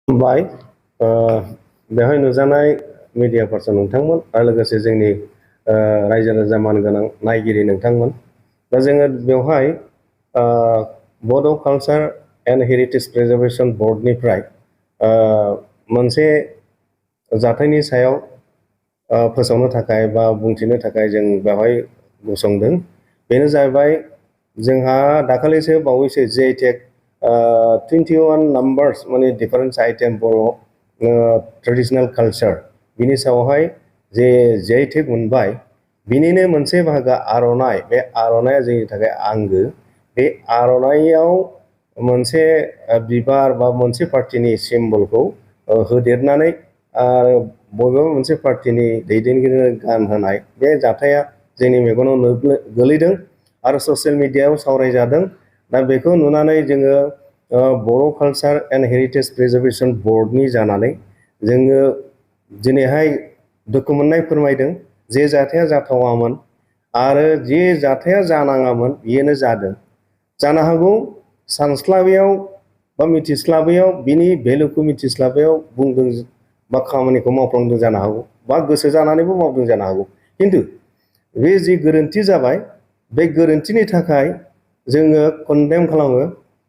बाय बेवहाय नुजानाय media person नोंथांमोन आरो लोगोसे जोंनि रायजो राजा मानगोनां नायगिरि नोंथांमोन दा जोङो बेवहाय बड' कालचार एन्ड हेरिटेज प्रिजार्भेसन बर्डनिफ्राय मोनसे जाथायनि सायाव फोसावनो थाखाय बा बुंथिनो थाखाय जों बेवहाय गसंदों। बेनो जाहैबाय जोंहा दाखालिसो बावैसो JTEC 21 नाम्बार्स माने डिफरेन्स आइटेम बर' ट्रेडिशनेल कालचार बिनि सायावहाय जे JTEC मोनबाय बिनिनो मोनसे बाहागो आर'नाइ। बे आर'नाइया जोंनि थाखाय आंगो। बे आर'नाइयाव मोनसे बिबार बा मोनसे पार्टिनि सिम्बलखौ होदेरनानै बबेबा मोनसे पार्टिनि दैदेनगिरिनो गानहोनाय बे जाथाया जोंनि मेगनाव गोलैदों आरो ससियेल मिडियायाव सावरायजादों। दा बेखौ नुनानै जोङो बर' कालचार एन्ड हेरिटेज प्रिजार्भेसन बर्डनि जानानै जोङो दिनैहाय दुखु मोननाय फोरमायदों। जे जाथाया जाथावामोन आरो जे जाथाया जानाङामोन बेनो जादों। जानो हागौ सानस्लाबैयाव बा मिथिस्लाबैयाव बिनि भेलुखौ मिथिस्लाबैयाव बुंदों बा खामानिखौ मावफ्लांदों जानो हागौ बा गोसो जानानैबो मावदों जानो हागौ। खिन्थु बे जि गोरोन्थि जाबाय बे गोरोन्थिनि थाखाय जोङो कन्डेम खालामो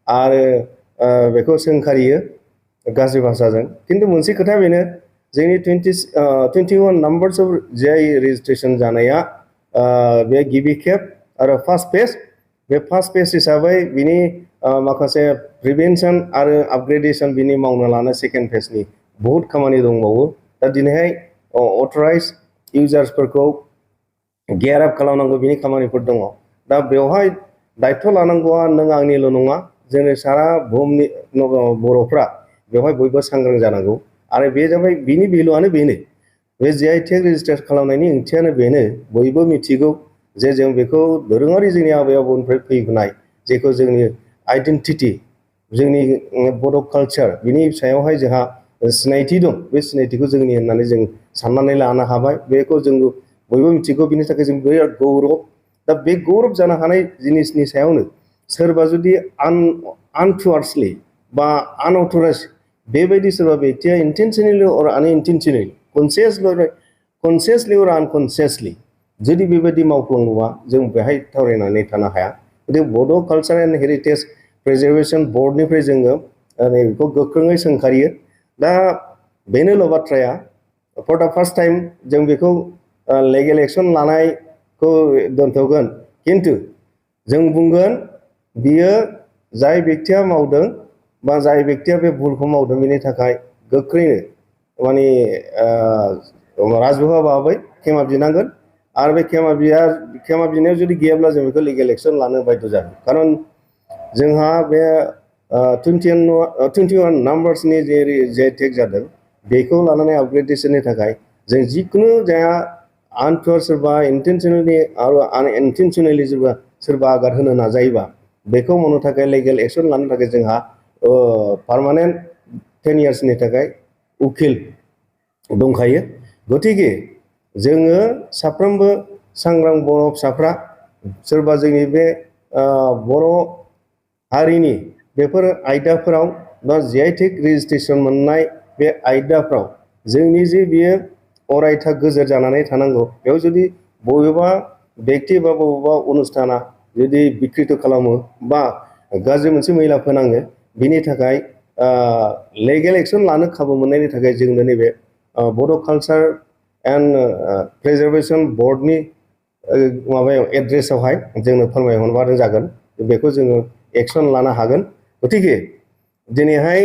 आरो बेखौ सोंखारियो गाज्रि भाषाजों। खिन्थु मोनसे खोथा बेनो जोंनि 21 नाम्बार्सआव जाय रेजिस्ट्रेसन जानाया बे गिबि खेब आरो फार्स्ट फेज। बे फार्स्ट फेज हिसाबै बिनि माखासे प्रिभेन्सन आरो आपग्रेडेसन बिनि मावनो लानाय सेकेन्ड फेजनि बहुद खामानि दंबावो। दा दिनैहाय अथराइज इउजार्सफोरखौ गेयार आप खालामनांगौ बिनि खामानिफोर दङ। दा बेवहाय दायथ' लानांगौआ नों आंनिल' नङा, जोंनि सारा बुहुमनि बर'फ्रा बेवहाय बयबो सांग्रां जानांगौ। आरो बे जाबाय बिनि भेलुआनो बेनो। बे JTEC रेजिस्टार खालामनायनि ओंथियानो बेनो। बयबो मिथिगौ जे जों बेखौ दोरोङारि जोंनि आबै आबौनिफ्राय फैबोनाय जेखौ जोंनि आइडेन्टिटि जोंनि बड' कालचार बिनि सायावहाय जोंहा सिनायथि दं। बे सिनायथिखौ जोंनि होननानै जों साननानै लानो हाबाय। बेखौ जों बयबो मिथिगौ। बिनि थाखाय जों बिराद गौरब। दा बे गौरब जानो हानाय जिनिसनि सायावनो सोरबा जुदि आनटुवार्सलि बा आनअथराइज बेबायदि सोरबा व्यक्तिया इन्टेनसनेलि अर आनइन्टेनसनेलि कनसियासलि अर आनकनसियासलि जुदि बेबायदि मावफ्लाङोबा जों बेहाय थावरायनानै थानो हाया। गथिखे बड' कालचार एन्ड हेरिटेज प्रिजार्भेसन बर्डनिफ्राय जोङो बेखौ गोख्रोङै सोंखारियो। दा बेनोल' बाथ्राया फर दा फार्स्ट टाइम जों बेखौ लिगेल एक्सन लानायखौ दोनथ'गोन। खिन्थु जों बुंगोन बियो जाय व्यक्तिया मावदों बा जाय व्यक्तिया बे भुलखौ मावदों बिनि थाखाय गोख्रैनो माने राजबोआ बाबै खेमा बिनांगोन। आरो बे खेमा बिनायाव जुदि गैयाब्ला जों बेखौ लिगेल एक्सन लानो बाध्य जागोन। खारन जोंहा बे 21 नाम्बार्सनि जे JTEC जादों बेखौ लानानै आपग्रेडेसननि थाखाय जों जिखुनु जाया आनटुवार सोरबा इन्टेनसनेलि आरो आनइन्टेनसनेलि सोरबा आघात होनो नाजायोबा बेखौ मावनो थाखाय लिगेल एक्सन लानो थाखाय जोंहा पार्मानेन्ट 10 इयार्सनि थाखाय उकिल दंखायो। गतिके जोङो साफ्रोमबो सांग्रां बर' फिसाफ्रा सोरबा जोंनि बे बर' हारिनि बेफोर आयदाफोराव बा JTEC रेजिस्ट्रेसन मोननाय बे आयदाफ्राव जोंनि जे बियो अरायथा गोजोर जानानै थानांगौ। बेयाव जुदि बबेबा व्यक्ति बा बबेबा अनुष्ठाना जुदि बिकृत खालामो बा गाज्रि मोनसे मैला फोनाङो बिनि थाखाय लिगेल एक्सन लानो खाबु मोननायनि थाखाय जोंनो नैबे बड' कालचार एन्ड प्रिजार्भेसन बर्डनि माबायाव एड्रेसावहाय जोंनो फोरमायहरबानो जागोन। बेखौ जोङो एक्सन लानो हागोन। गतिके दिनैहाय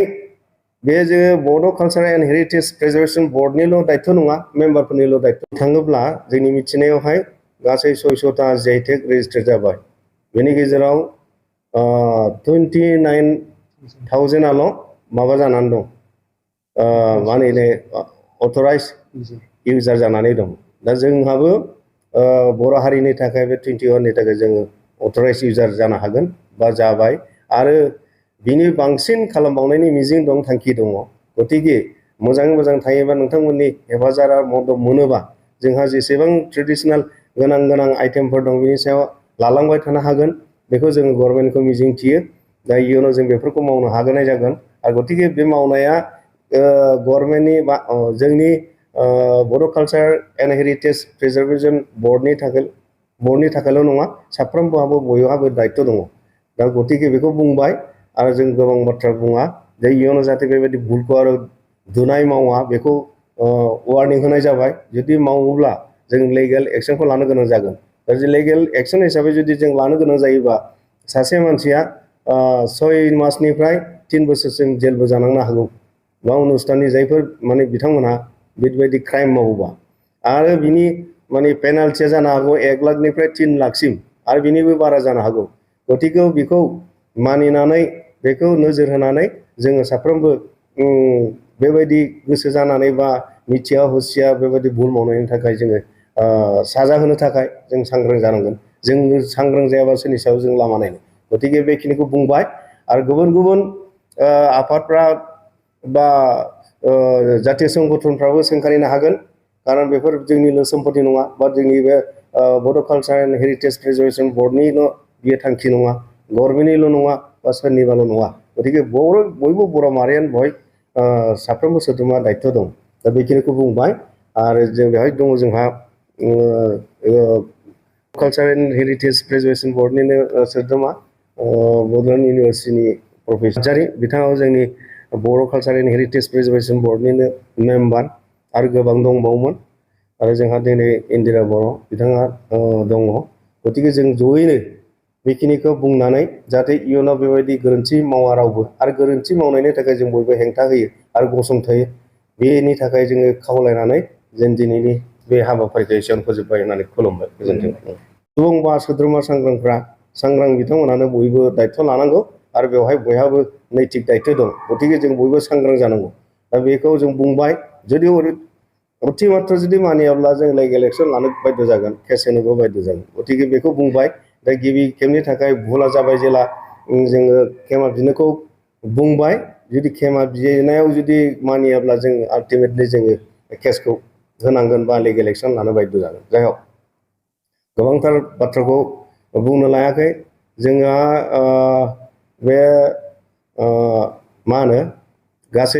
बे जोङो बड' कालचार एन्ड हेरिटेज प्रिजार्भेसन बर्डनिल' दायथ' नङा, मेम्बारफोरनिल' दायथ' थाङोब्ला जोंनि मिथिनायावहाय गासै 600टा JTEC रेजिस्टार जाबाय। बेनि गेजेराव 29,000आल' माबा जानानै दं, मा होनो अथराइज इउजार जानानै दं। दा जोंहाबो बर' हारिनि थाखाय बे 21नि थाखाय जोङो अथराइज इउजार जानो हागोन बा जाबाय आरो बिनि बांसिन खालामबावनायनि मिजिं दं, थांखि दङ। गतिके मोजाङै मोजां थायोबा नोंथांमोननि हेफाजाब मदद मोनोबा जोंहा जेसेबां ट्रेडिशनेल गोनां आइटेमफोर दं बिनि सायाव लालांबाय थानो हागोन। बेखौ जोङो गभर्नमेन्टखौ मिजिंथियो। दा इयुनाव जों बेफोरखौ मावनो हागोनाय जागोन। आरो गतिके बे मावनाया गभर्नमेन्टनि बा जोंनि बड' कालचार एन्ड हेरिटेज प्रिजार्भेसन बर्डनि थाखायल' नङा, साफ्रोमबोहाबो बयहाबो दायित्व दङ। दा गतिके बेखौ बुंबाय आरो जों गोबां बाथ्रा बुङा जे इयुनाव जाहाथे बेबायदि भुलखौ आरो दुनाय मावा बेखौ वार्निं होनाय जाबाय। जुदि मावोब्ला जों लिगेल एक्सनखौ लानो गोनां जागोन। दा लिगेल एक्सन हिसाबै जुदि जों लानो गोनां जायोबा सासे मानसिया 6 मासनिफ्राय 3 बोसोरसिम जेलबो जानांनो हागौ बा अनुष्ठाननि जायफोर माने बिथांमोनहा बेबायदि क्राइम मावोबा, आरो बिनि माने पेनाल्टिया जानो हागौ 1 लाखनिफ्राय 3 लाखसिम आरो बिनिबो बारा जानो हागौ। गतिके बेखौ मानिनानै बेखौ नोजोर होनानै जोङो साफ्रोमबो बेबायदि गोसो जानानै बा मिथिया हसिया बेबायदि भुल मावनायनि थाखाय जोङो साजा होनो थाखाय जों सांग्रां जानांगोन। जों सांग्रां जायाबा सोरनि सायाव जों लामा नायनो। गतिके बेखिनिखौ बुंबाय आरो गुबुन गुबुन आफादफ्रा बा जातीय संगठनफ्राबो सोंखारिनो हागोन, खारन बेफोर जोंनिल' सम्पति नङा बा जोंनि बे बड' कालचार एन्ड हेरिटेज प्रिजार्भेसन बर्डनिल' बियो थांखि नङा, गभर्नमेन्टनिल' नङा बा सोरनिबाल' नङा। गतिके बयबो बर' माहारियानो बेवहाय साफ्रोमबो सोद्रोमा दायित्व दं। दा बेखिनिखौ बुंबाय आरो जों बेवहाय दङ जोंहा कालचार एन्ड हेरिटेज प्रिजार्भेसन बर्डनिनो सोद्रोमा बड'लेण्ड इउनिभार्सिटिनि प्रफेसर बिथाङाबो जोंनि बर' कालचार एन्ड हेरिटेज प्रिजार्भेसन बर्डनिनो मेम्बार आरो गोबां दंबावोमोन। आरो जोंहा दिनै इन्दिरा बर' बिथाङा दङ। गतिके जों जयैनो बेखिनिखौ बुंनानै जाहाथे इयुनाव बेबायदि गोरोन्थि मावा रावबो, आरो गोरोन्थि मावनायनि थाखाय जों बयबो हेंथा होयो आरो गसंथायो, बेनि थाखाय जोङो खावलायनानै जों दिनैनि बे हाबाफारिखौ एसेयावनो फोजोबबाय होननानै खुलुमबाय। गोजोन्थों। सुबुं बा सोद्रोमा सांग्रां बिथांमोनानो बयबो दायित्व लानांगौ आरो बेवहाय बयहाबो नैतिक दायित्व दं। गतिके जों बयबो सांग्रां जानांगौ। दा बेखौ जों बुंबाय, जुदि अतिमात्र जुदि मानियाब्ला जों लिगेल एक्सन लानो बाध्य जागोन, केस होनोबो बाध्य जागोन। गतिके बेखौ बुंबाय। दा गिबि खेबनि थाखाय भुला जाबाय जेला जोङो खेमा बिनोखौ बुंबाय। जुदि खेमा बिनायाव जुदि मानियाब्ला जों आल्टिमेटलि जोङो केसखौ होनांगोन बा लिगेल एक्सन लानो बाध्य जागोन। जाय हक गोबांथार बाथ्राखौ बुंनो लायाखै जोंहा बे मा होनो गासै